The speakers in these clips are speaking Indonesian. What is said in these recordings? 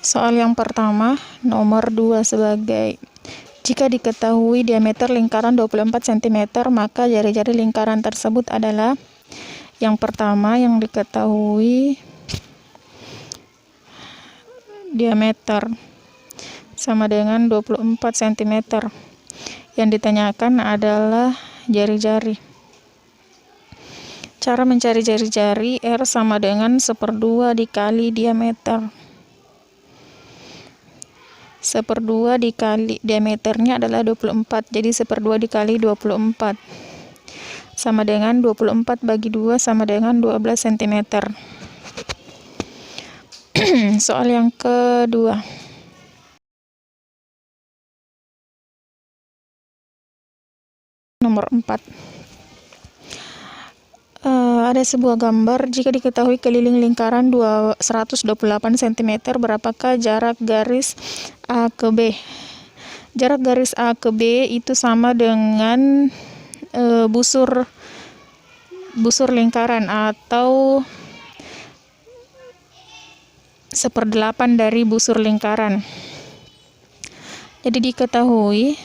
Soal yang pertama, nomor 2 sebagai jika diketahui diameter lingkaran 24 cm, maka jari-jari lingkaran tersebut adalah yang pertama yang diketahui diameter sama dengan 24 cm. Yang ditanyakan adalah jari-jari. Cara mencari jari-jari, R sama dengan 1/2 dikali diameter. 1/2 dikali diameternya adalah 24, jadi 1/2 dikali 24 sama dengan 24 bagi 2 sama dengan 12 cm. Soal yang kedua, nomor 4. Ada sebuah gambar, jika diketahui keliling lingkaran 128 cm, berapakah jarak garis A ke B? Jarak garis A ke B itu sama dengan busur lingkaran atau 1/8 dari busur lingkaran. Jadi diketahui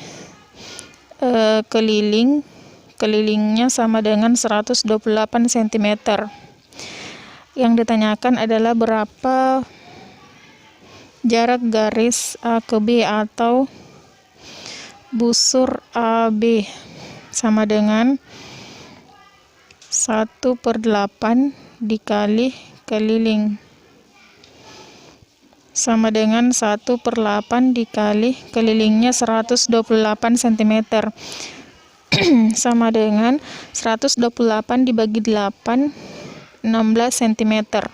kelilingnya sama dengan 128 cm. Yang ditanyakan adalah berapa jarak garis A ke B atau busur AB, sama dengan 1/8 dikali keliling, sama dengan 1/8 dikali kelilingnya 128 cm, sama dengan 128 dibagi 8, 16 cm.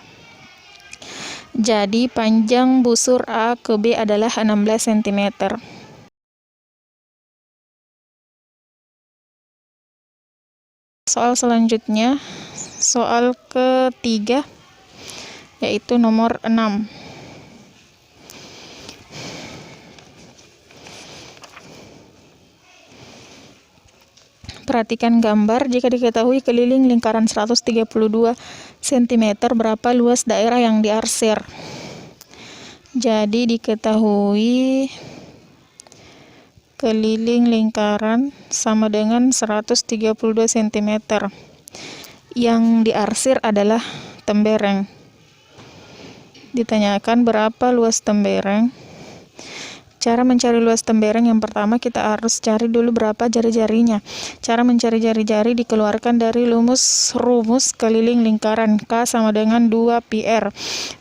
Jadi panjang busur A ke B adalah 16 cm. Soal selanjutnya, soal ketiga, yaitu nomor 6. Perhatikan gambar, jika diketahui keliling lingkaran 132 cm, berapa luas daerah yang diarsir? Jadi diketahui keliling lingkaran sama dengan 132 cm. Yang diarsir adalah tembereng. Ditanyakan berapa luas tembereng. Cara mencari luas tembereng, yang pertama kita harus cari dulu berapa jari-jarinya. Cara mencari jari-jari dikeluarkan dari rumus keliling lingkaran. K sama dengan 2 pi R.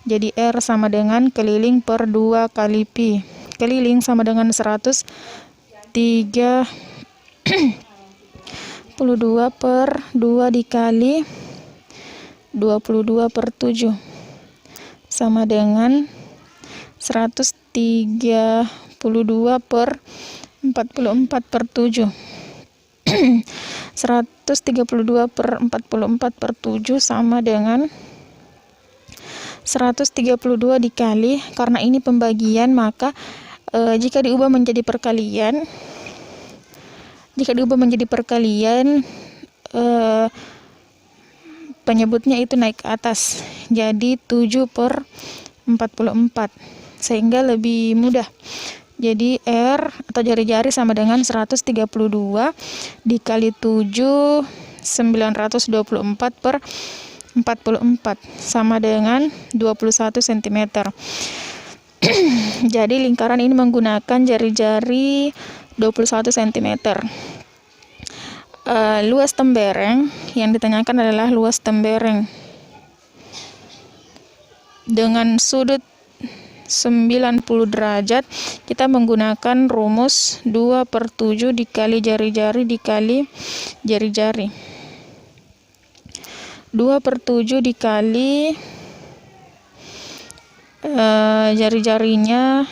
Jadi R sama dengan keliling per 2 kali pi. Keliling sama dengan 132 per 2 dikali 22/7 sama dengan 132 per 44/7. 132 per 44/7 sama dengan 132 dikali, karena ini pembagian maka jika diubah menjadi perkalian penyebutnya itu naik ke atas, jadi 7/44, sehingga lebih mudah. Jadi R atau jari-jari sama dengan 132 dikali 7, 924 per 44 sama dengan 21 cm. Jadi lingkaran ini menggunakan jari-jari 21 cm. Luas tembereng, yang ditanyakan adalah luas tembereng dengan sudut 90 derajat. Kita menggunakan rumus 2/7 dikali jari-jari dikali jari-jari. 2/7 dikali jari-jarinya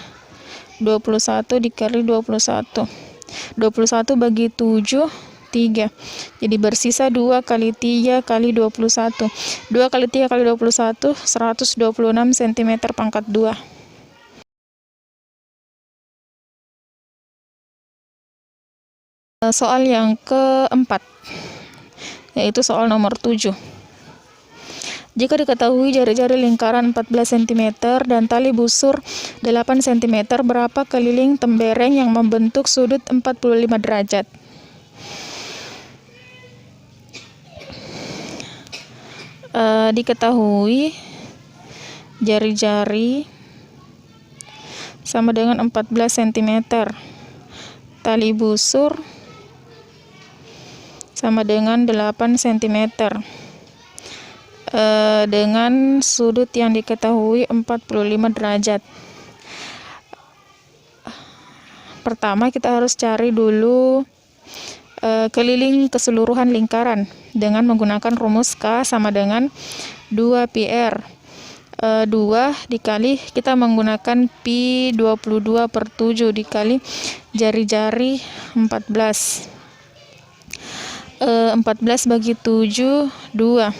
21 dikali 21. 21 bagi 7, 3. Jadi bersisa 2 kali 3 kali 21. 2 kali 3 kali 21, 126 cm pangkat 2. Soal yang keempat, yaitu soal nomor 7. Jika diketahui jari-jari lingkaran 14 cm dan tali busur 8 cm, berapa keliling tembereng yang membentuk sudut 45 derajat? Diketahui jari-jari sama dengan 14 cm, tali busur sama dengan 8 cm, dengan sudut yang diketahui 45 derajat. Pertama kita harus cari dulu keliling keseluruhan lingkaran dengan menggunakan rumus K sama dengan 2πr. 2 dikali, kita menggunakan pi 22/7 dikali jari-jari 14. 14 bagi 7, 2.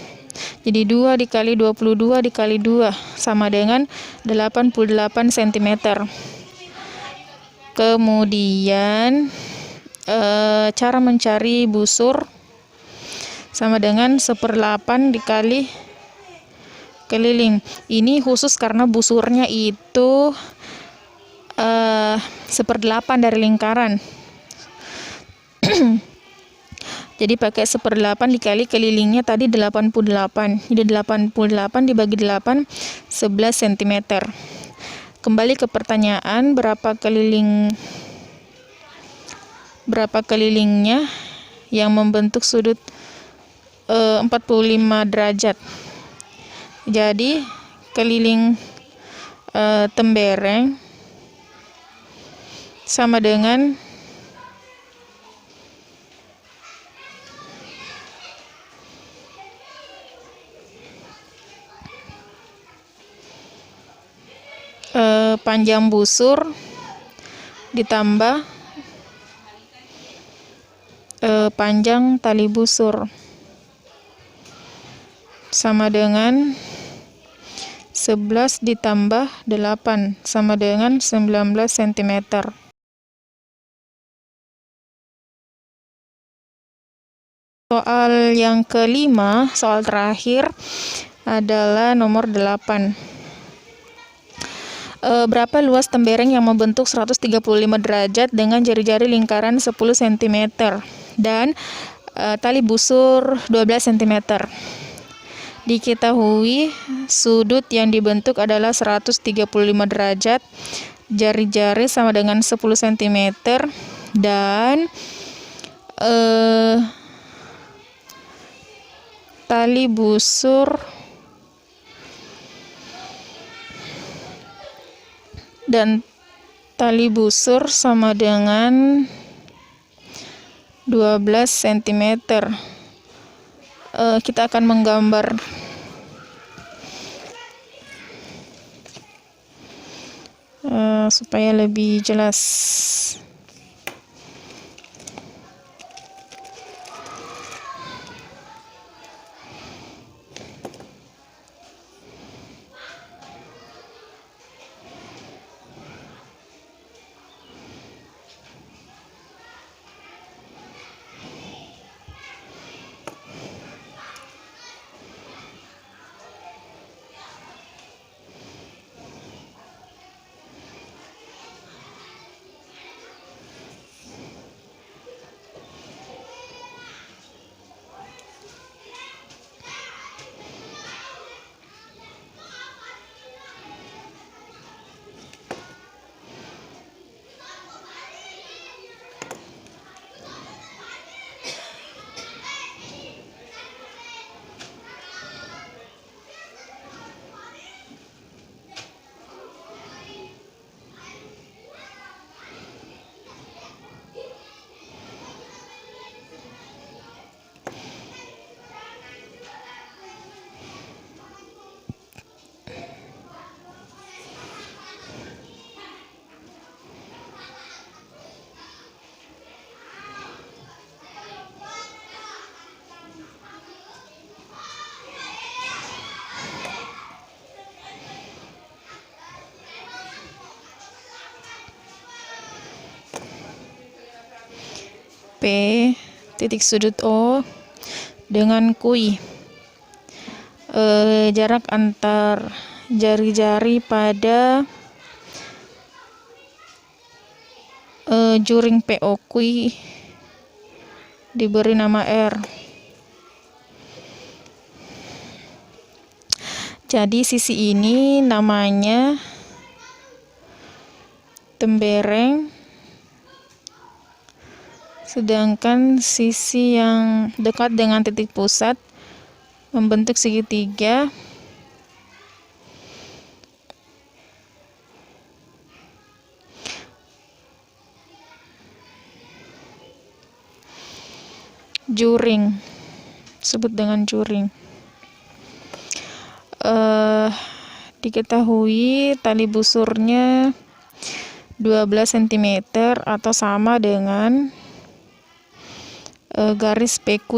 Jadi 2 dikali 22 dikali 2 sama dengan 88 cm. Kemudian cara mencari busur sama dengan 1/8 dikali keliling. Ini khusus karena busurnya itu 1/8 dari lingkaran. Jadi pakai 1/8 dikali kelilingnya tadi 88. Jadi 88 dibagi 8, 11 cm. Kembali ke pertanyaan, berapa kelilingnya yang membentuk sudut 45 derajat. Jadi keliling tembereng sama dengan panjang busur ditambah panjang tali busur sama dengan 11 ditambah 8 sama dengan 19 cm. Soal yang kelima, soal terakhir adalah nomor 8. Berapa luas tembereng yang membentuk 135 derajat dengan jari-jari lingkaran 10 cm dan tali busur 12 cm. Diketahui sudut yang dibentuk adalah 135 derajat, jari-jari sama dengan 10 cm dan tali busur sama dengan 12 cm. Kita akan menggambar supaya lebih jelas. P titik sudut O dengan kui jarak antar jari-jari pada juring POQ diberi nama R. Jadi sisi ini namanya tembereng, sedangkan sisi yang dekat dengan titik pusat membentuk segitiga. Juring, sebut dengan juring. Diketahui tali busurnya 12 cm atau sama dengan garis PQ.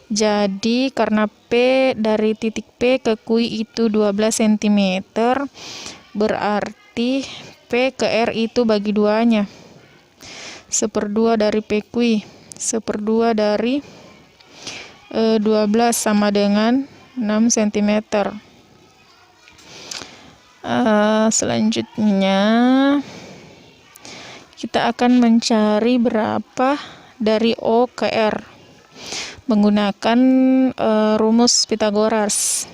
Jadi karena P dari titik P ke Q itu 12 cm, berarti P ke R itu bagi duanya. 1/2 dari PQ, 1/2 dari 12 sama dengan 6 cm. Selanjutnya kita akan mencari berapa dari O ke R menggunakan rumus Pythagoras,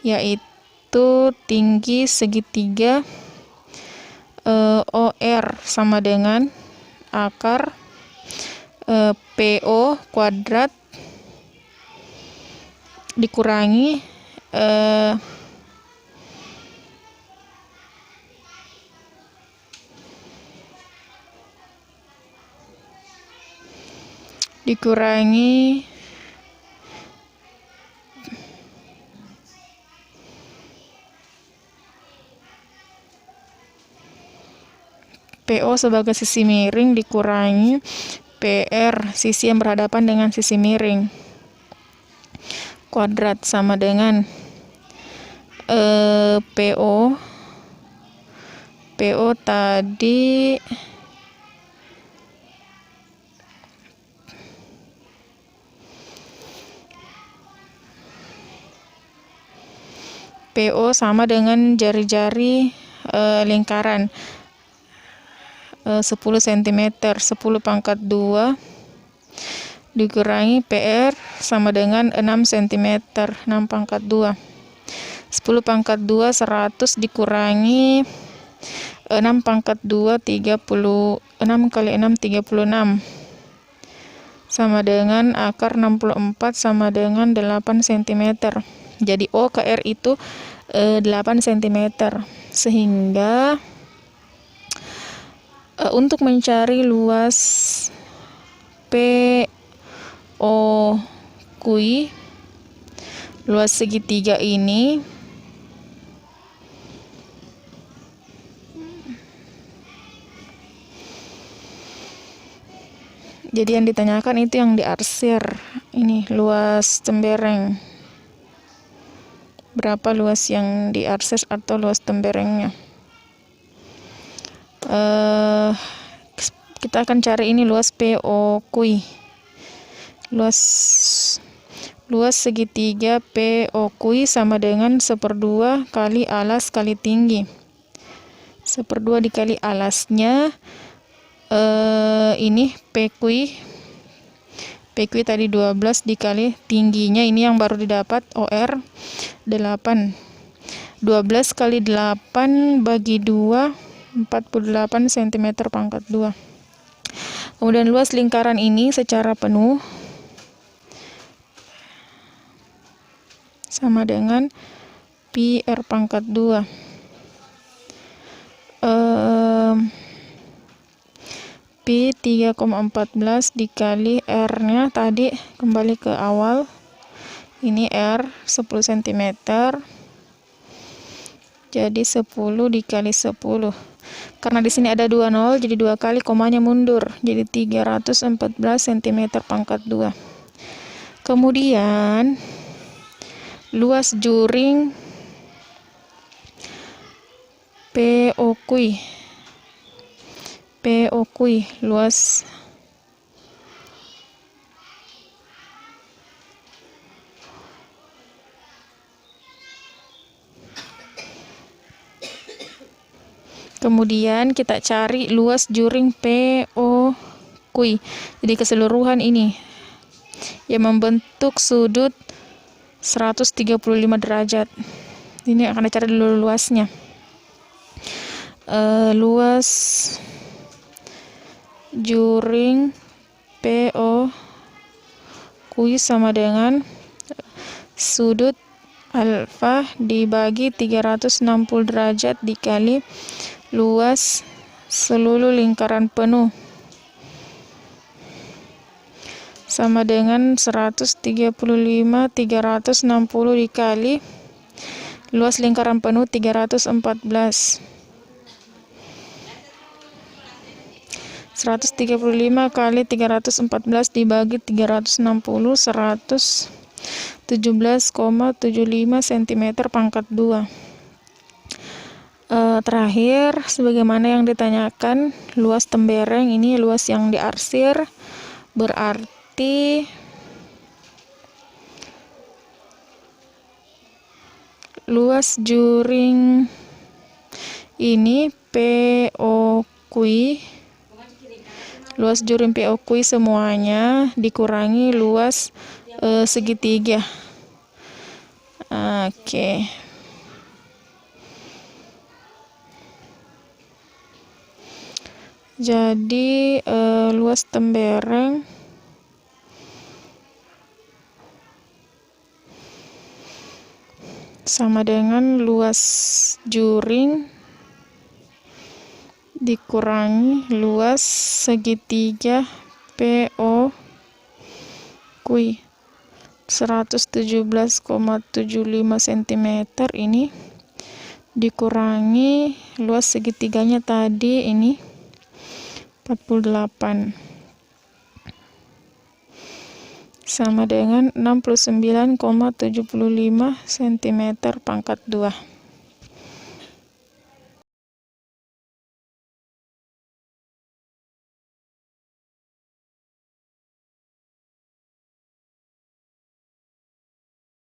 yaitu tinggi segitiga OR sama dengan akar PO kuadrat dikurangi PO sebagai sisi miring dikurangi PR sisi yang berhadapan dengan sisi miring kuadrat sama dengan PO tadi PO sama dengan jari-jari lingkaran 10 cm, 10 pangkat 2 dikurangi PR sama dengan 6 cm, 6 pangkat 2. 10 pangkat 2 100 dikurangi 6 pangkat 2 30, 6 kali 6 36 sama dengan akar 64 sama dengan 8 cm. Jadi O ke R itu 8 cm. Sehingga untuk mencari luas POQ, luas segitiga ini jadi yang ditanyakan itu yang diarsir. Ini luas tembereng, berapa luas yang diarsir atau luas temberengnya. Kita akan cari ini luas POQ, luas segitiga POQ sama dengan 1/2 kali alas kali tinggi. 1/2 dikali alasnya ini PQ tadi 12 dikali tingginya, ini yang baru didapat OR 8. 12 kali 8 bagi 2 48 cm pangkat 2. Kemudian luas lingkaran ini secara penuh sama dengan pi R pangkat 2. Pi 3,14 dikali R-nya tadi kembali ke awal. Ini R 10 cm. Jadi 10 dikali 10. Karena di sini ada 2 nol, jadi 2 kali komanya mundur. Jadi 314 cm pangkat 2. Kemudian luas juring POQ, Kemudian kita cari luas juring POQ. Jadi keseluruhan ini yang membentuk sudut 135 derajat. Ini akan dicari dulu luasnya. Luas juring POQ sama dengan sudut alfa dibagi 360 derajat dikali luas seluruh lingkaran penuh sama dengan 135 360 dikali luas lingkaran penuh 314. 135 kali 314 dibagi 360 117,75 cm pangkat 2. Terakhir, sebagaimana yang ditanyakan, luas tembereng ini luas yang diarsir, berarti luas juring ini POQ, luas juring POQ semuanya dikurangi luas segitiga. Oke. Jadi luas tembereng sama dengan luas juring dikurangi luas segitiga POQ 117,75 cm ini dikurangi luas segitiganya tadi ini 48 sama dengan 69,75 cm pangkat 2.